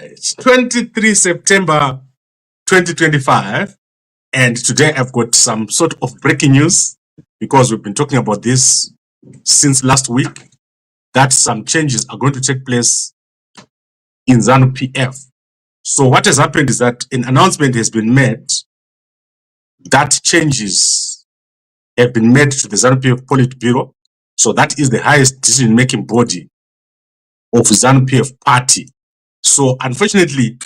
It's 23 September 2025, and today I've got some sort of breaking news because we've been talking about this since last week, that some changes are going to take place in ZANU-PF. So what has happened is that an announcement has been made that changes have been made to the ZANU-PF Politburo. So that is the highest decision-making body of ZANU-PF party. So unfortunately,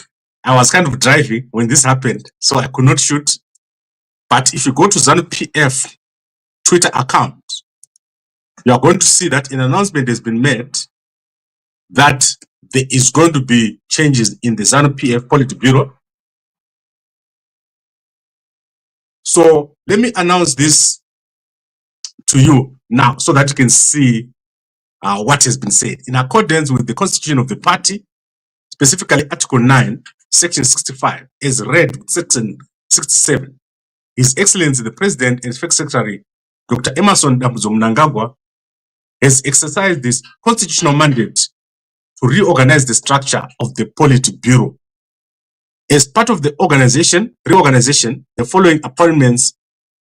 I was kind of driving when this happened, so I could not shoot. But if you go to ZANU-PF Twitter account, you are going to see that an announcement has been made that there is going to be changes in the ZANU-PF Politburo. So let me announce this to you now so that you can see what has been said. In accordance with the constitution of the party, specifically Article 9, Section 65, as read with Section 67, His Excellency the President and First Secretary Dr. Emmerson Dambudzo Mnangagwa has exercised this constitutional mandate to reorganize the structure of the Politburo. As part of the reorganization, the following appointments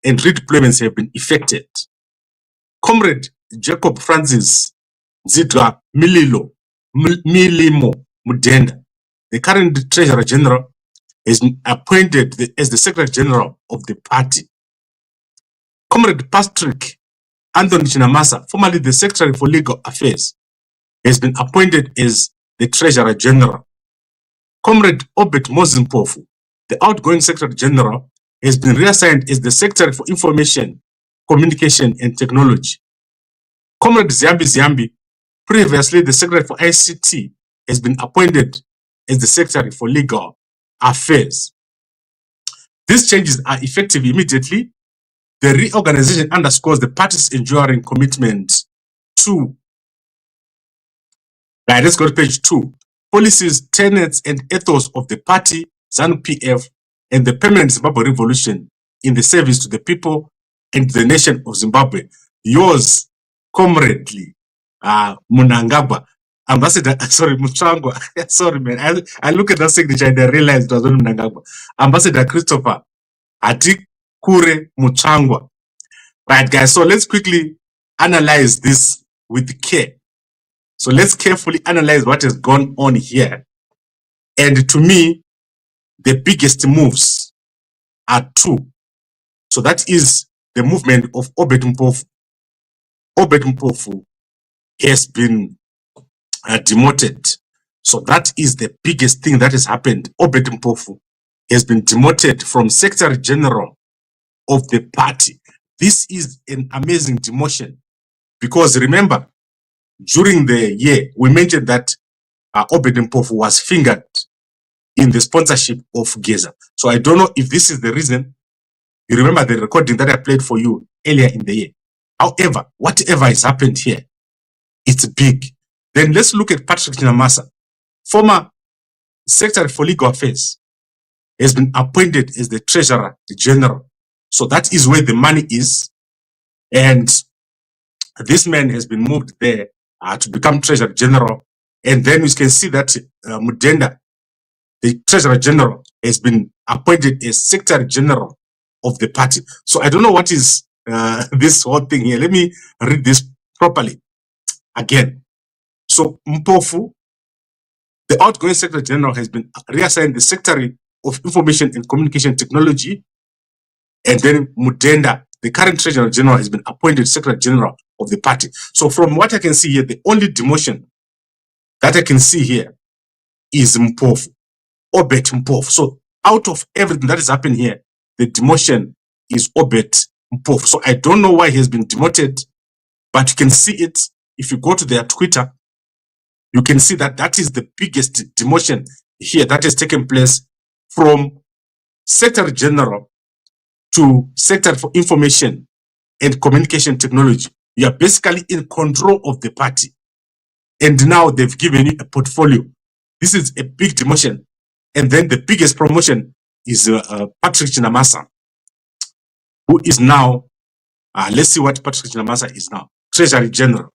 and redeployments have been effected. Comrade Jacob Francis Nzwidamilimo Mudenda, the current Treasurer General, is appointed as the Secretary General of the party. Comrade Patrick Anthony Chinamasa, formerly the Secretary for Legal Affairs, has been appointed as the Treasurer General. Comrade Obert Moses Mpofu, the outgoing Secretary General, has been reassigned as the Secretary for Information, Communication and Technology. Comrade Ziyambi Ziyambi, previously the Secretary for ICT, has been appointed as the Secretary for Legal Affairs. These changes are effective immediately. The reorganization underscores the party's enduring commitment to, let's go to page 2, policies, tenets, and ethos of the party, ZANU-PF, and the permanent Zimbabwe Revolution in the service to the people and the nation of Zimbabwe. Yours, comradely, Mnangagwa, Ambassador, sorry, Muchangwa, sorry man, I look at that signature and I realized it was not Mnangagwa. Ambassador Christopher Atikure Muchangwa. Right guys, so let's quickly analyze this with care. So let's carefully analyze what has gone on here. And to me, the biggest moves are two. So that is the movement of Obert Mpofu. Obert Mpofu has been demoted. So that is the biggest thing that has happened. Obert Mpofu has been demoted from Secretary General of the party. This is an amazing demotion because remember, during the year, we mentioned that Obert Mpofu was fingered in the sponsorship of Geza. So I don't know if this is the reason. You remember the recording that I played for you earlier in the year. However, whatever has happened here, it's big. Then let's look at Patrick Chinamasa, former Secretary for Legal Affairs, has been appointed as the Treasurer General. So that is where the money is. And this man has been moved there to become Treasurer General. And then we can see that Mudenda, the Treasurer General, has been appointed as Secretary General of the party. So I don't know what is this whole thing here. Let me read this properly again. So Mpofu, the outgoing Secretary General, has been reassigned the Secretary of Information and Communication Technology. And then Mudenda, the current Treasurer General, has been appointed Secretary General of the party. So from what I can see here, the only demotion that I can see here is Mpofu, Obert Mpofu. So out of everything that is happening here, the demotion is Obert Mpofu. So I don't know why he has been demoted, but you can see it. If you go to their Twitter, you can see that that is the biggest demotion here that has taken place from Secretary General to Secretary for Information and Communication Technology. You are basically in control of the party. And now they've given you a portfolio. This is a big demotion. And then the biggest promotion is Patrick Chinamasa, who is now, let's see what Patrick Chinamasa is now, Treasury General.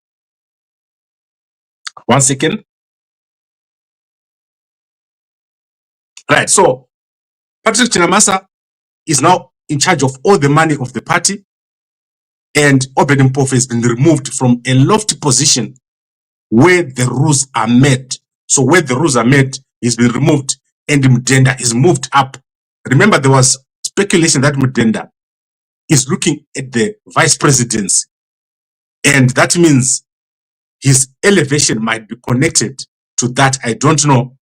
1 second. Right. So Patrick Chinamasa is now in charge of all the money of the party, and Obert Mpofu has been removed from a lofty position where the rules are made. So where the rules are made, he's been removed, and Mudenda is moved up. Remember, there was speculation that Mudenda is looking at the vice presidency, and that means his elevation might be connected to that. I don't know.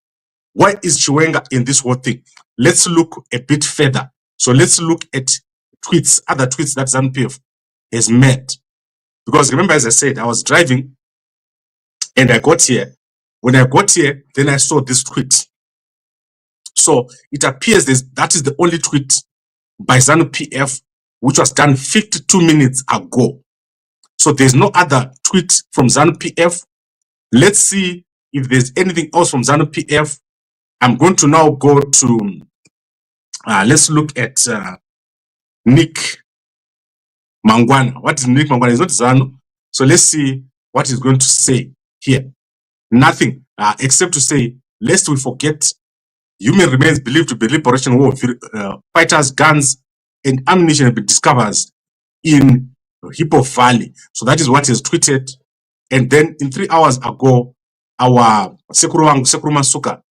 Why is Chiwenga in this whole thing? Let's look a bit further. So let's look at tweets, other tweets that ZANU-PF has made. Because remember, as I said, I was driving and I got here. When I got here, then I saw this tweet. So it appears that is the only tweet by ZANU-PF which was done 52 minutes ago. So there's no other tweet from ZANU-PF. Let's see if there's anything else from ZANU-PF. I'm going to now go to, let's look at Nick Mangwana. What is Nick Mangwana? It's not ZANU. So let's see what he's going to say here. Nothing except to say, lest we forget, human remains believed to be liberation war fighters, guns, and ammunition have been discovered in Hippo Valley. So that is what is tweeted. And then in 3 hours ago, our Sekuruma Suka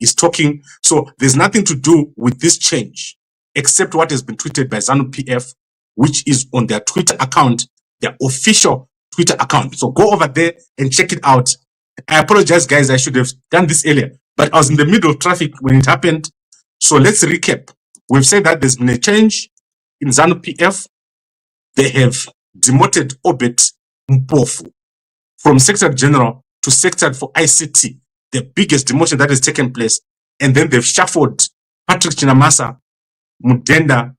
is talking. So there's nothing to do with this change except what has been tweeted by ZANU-PF, which is on their Twitter account, their official Twitter account. So go over there and check it out. I apologize, guys. I should have done this earlier, but I was in the middle of traffic when it happened. So let's recap. We've said that there's been a change in ZANU-PF. They have demoted Obert Mpofu from Secretary General to Secretary for ICT, the biggest demotion that has taken place. And then they've shuffled Patrick Chinamasa, Mudenda,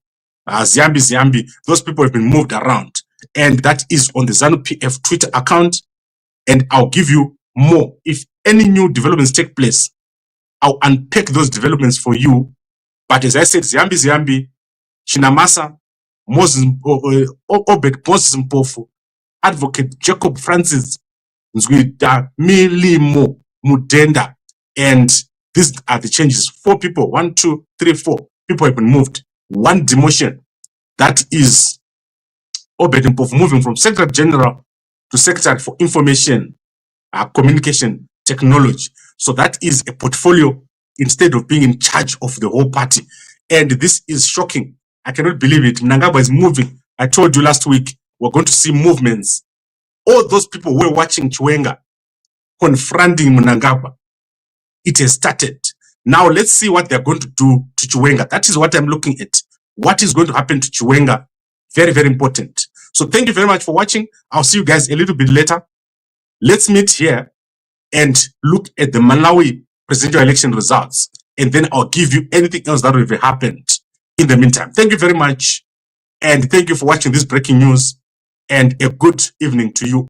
Ziyambi Ziyambi. Those people have been moved around. And that is on the ZANU-PF Twitter account. And I'll give you more. If any new developments take place, I'll unpack those developments for you. But as I said, Ziyambi Ziyambi, Chinamasa, Obert Moses Mpofu, Advocate Jacob Francis Nzwidamilimo Mudenda, and these are the changes. 4 people, 1, 2, 3, 4 people have been moved. 1 demotion, that is Obert Mpofu moving from Secretary General to Secretary for Information, Communication Technology. So that is a portfolio instead of being in charge of the whole party. And this is shocking. I cannot believe it. Mnangagwa is moving. I told you last week, we're going to see movements. All those people who were watching Chiwenga confronting Mnangagwa, it has started. Now let's see what they're going to do to Chiwenga. That is what I'm looking at. What is going to happen to Chiwenga? Very, very important. So thank you very much for watching. I'll see you guys a little bit later. Let's meet here and look at the Malawi presidential election results. And then I'll give you anything else that will have happened in the meantime. Thank you very much. And thank you for watching this breaking news. And a good evening to you.